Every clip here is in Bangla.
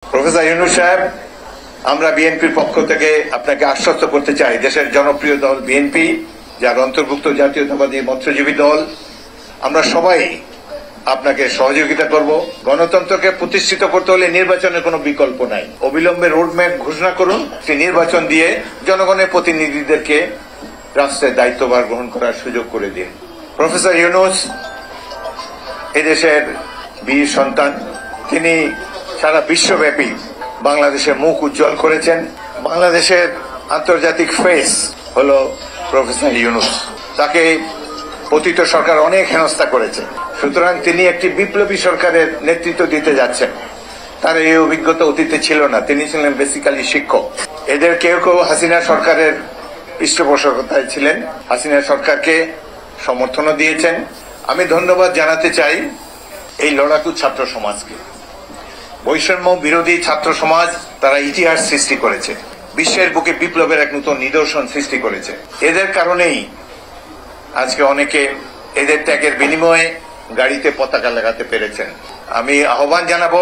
প্রফেসর ইউনূস সাহেব, আমরা বিএনপির পক্ষ থেকে আপনাকে আশ্বস্ত করতে চাই, দেশের জনপ্রিয় দল বিএনপি, যার অন্তর্ভুক্ত জাতীয়তাবাদী মৎস্যজীবী দল, আমরা সবাই আপনাকে সহযোগিতা করব। গণতন্ত্রকে প্রতিষ্ঠিত করতে হলে নির্বাচনের কোনো বিকল্প নাই। অবিলম্বে রোডম্যাপ ঘোষণা করুন, সেই নির্বাচন দিয়ে জনগণের প্রতিনিধিদেরকে রাষ্ট্রের দায়িত্বভার গ্রহণ করার সুযোগ করে দিন। প্রফেসর ইউনূস এদেশের বীর সন্তান, তিনি সারা বিশ্বব্যাপী বাংলাদেশের মুখ উজ্জ্বল করেছেন। বাংলাদেশের আন্তর্জাতিক ফেস হলো প্রফেসর ইউনূস। তাকে পতিত সরকার অনেক হেনস্থা করেছে, সুতরাং তিনি একটি বিপ্লবী সরকারের নেতৃত্ব দিতে যাচ্ছেন। তার এই অভিজ্ঞতা অতীতে ছিল না, তিনি ছিলেন বেসিক্যালি শিক্ষক। এদের কেউ কেউ হাসিনা সরকারের পৃষ্ঠপোষকতায় ছিলেন, হাসিনা সরকারকে সমর্থনও দিয়েছেন। আমি ধন্যবাদ জানাতে চাই এই লড়াকু ছাত্র সমাজকে। বৈষম্য বিরোধী ছাত্র সমাজ, তারা ইতিহাস সৃষ্টি করেছে, বিশ্বের বুকে বিপ্লবের এক নতুন নিদর্শন সৃষ্টি করেছে। এদের কারণেই আজকে অনেকে এদের ত্যাগের বিনিময়ে গাড়িতে পতাকা লাগাতে পেরেছেন। আমি আহ্বান জানাবো,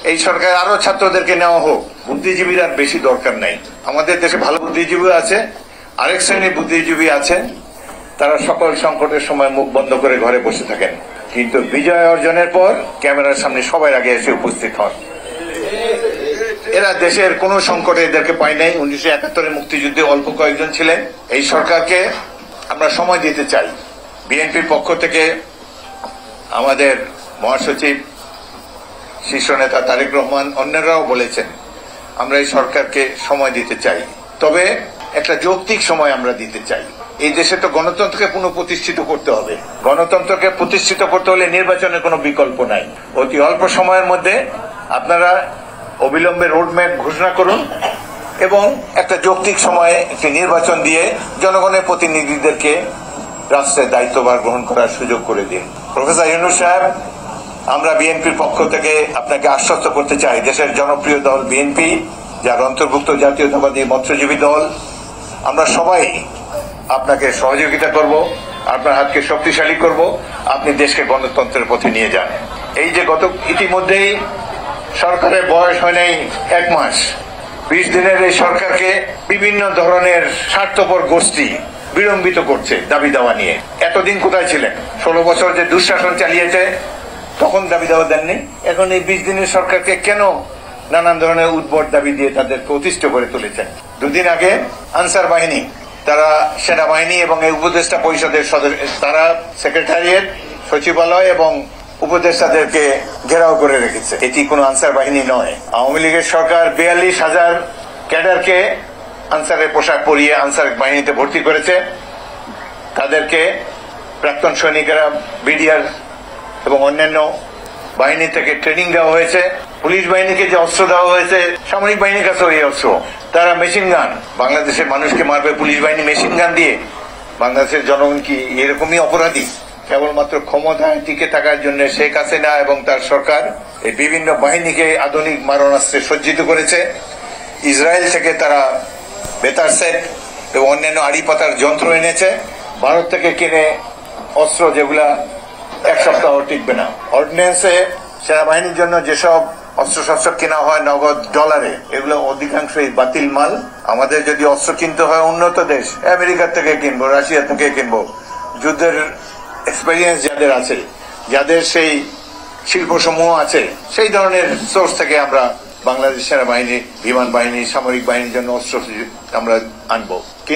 এই সরকার আরো ছাত্রদেরকে নেওয়া হোক। বুদ্ধিজীবীর আর বেশি দরকার নাই। আমাদের দেশে ভালো বুদ্ধিজীবী আছে, আরেক শ্রেণীর বুদ্ধিজীবী আছে, তারা সকল সংকটের সময় মুখ বন্ধ করে ঘরে বসে থাকেন, কিন্তু বিজয় অর্জনের পর ক্যামেরার সামনে সবার আগে এসে উপস্থিত হন। এরা দেশের কোন সংকটে এদেরকে পায় নাই। 1971 মুক্তিযুদ্ধে অল্প কয়েকজন ছিলেন। এই সরকারকে আমরা সময় দিতে চাই। বিএনপির পক্ষ থেকে আমাদের মহাসচিব, শীর্ষ নেতা তারেক রহমান, অন্যরাও বলেছেন আমরা এই সরকারকে সময় দিতে চাই, তবে একটা যৌক্তিক সময় আমরা দিতে চাই। এই দেশে তো গণতন্ত্রকে পুনঃপ্রতিষ্ঠিত করতে হবে। গণতন্ত্রকে প্রতিষ্ঠিত করতে হলে নির্বাচনের কোনো বিকল্প নাই। অতি অল্প সময়ের মধ্যে আপনারা অবিলম্বে রোডম্যাপ ঘোষণা করুন এবং একটা যৌক্তিক সময়ে একটি নির্বাচন দিয়ে জনগণের প্রতিনিধিদেরকে রাষ্ট্রের দায়িত্বভার গ্রহণ করার সুযোগ করে দিন। প্রফেসর ইউনূস সাহেব, আমরা বিএনপির পক্ষ থেকে আপনাকে আশ্বস্ত করতে চাই, দেশের জনপ্রিয় দল বিএনপি, যার অন্তর্ভুক্ত জাতীয়তাবাদী মৎস্যজীবী দল, আমরা সবাই আপনাকে সহযোগিতা করব, আপনার হাতকে শক্তিশালী করব, আপনি দেশকে গণতন্ত্রের পথে নিয়ে যান। এই যে ইতিমধ্যেই সরকারের বয়স হয় নাই 1 মাস, 20 দিনের এই সরকারকে বিভিন্ন ধরনের স্বার্থপর গোষ্ঠী বিলম্বিত করছে দাবি দাওয়া নিয়ে। এতদিন কোথায় ছিলেন? 16 বছর যে দুঃশাসন চালিয়েছে, তখন দাবি দাওয়া দেননি। এখন এই 20 দিনের সরকারকে কেন নানান ধরনের উদ্ভট দাবি দিয়ে তাদেরকে অতিষ্ঠ করে তুলেছেন? 2 দিন আগে আনসার বাহিনী, তারা সেনাবাহিনী এবং এই উপদেষ্টা পরিষদের সদস্য, তারা সেক্রেটারিয়েট, সচিবালয় এবং উপদেষ্টাদেরকে ঘেরাও করে রেখেছে। এটি কোনো আনসার বাহিনী নয়। আওয়ামী লীগের সরকার 42,000 ক্যাডারকে আনসারের পোশাক পরিয়ে আনসার বাহিনীতে ভর্তি করেছে। তাদেরকে প্রাক্তন সৈনিকেরা বিডিআর এবং অন্যান্য বাহিনী থেকে ট্রেনিং দেওয়া হয়েছে। পুলিশ বাহিনীকে যে অস্ত্র দেওয়া হয়েছে, সামরিক বাহিনীর কাছেও এই অস্ত্র। তারা মেশিন গান, বাংলাদেশের মানুষকে মারবে পুলিশ বাহিনী মেশিন গান দিয়ে। বাংলাদেশের জনগণ কি এরকমই অপরাধী? কেবলমাত্র ক্ষমতায় টিকে থাকার জন্য শেখ হাসিনা এবং তার সরকার এই বিভিন্ন বাহিনীকে আধুনিক মারণাস্ত্রে সজ্জিত করেছে। ইসরায়েল থেকে তারা বেতার সেট এবং অন্যান্য আড়ি পাতার যন্ত্র এনেছে। ভারত থেকে কিনে অস্ত্র যেগুলা 1 সপ্তাহ টিকবে না। অর্ডিন্যান্সে সেনাবাহিনীর জন্য যেসব অস্ত্রশস্ত্র কেনা হয় নগদ ডলারে, এগুলো অধিকাংশই বাতিল মাল। আমাদের যদি অস্ত্র কিনতে হয় উন্নত দেশ, আমেরিকা থেকে কিনবো, রাশিয়া থেকে কিনবো। যুদ্ধের এক্সপেরিয়েন্স যাদের আছে, যাদের সেই শিল্প সমূহ আছে, সেই ধরনের সোর্স থেকে আমরা বাংলাদেশ সেনাবাহিনী, বিমান বাহিনী, সামরিক বাহিনীর জন্য অস্ত্র আমরা আনবো।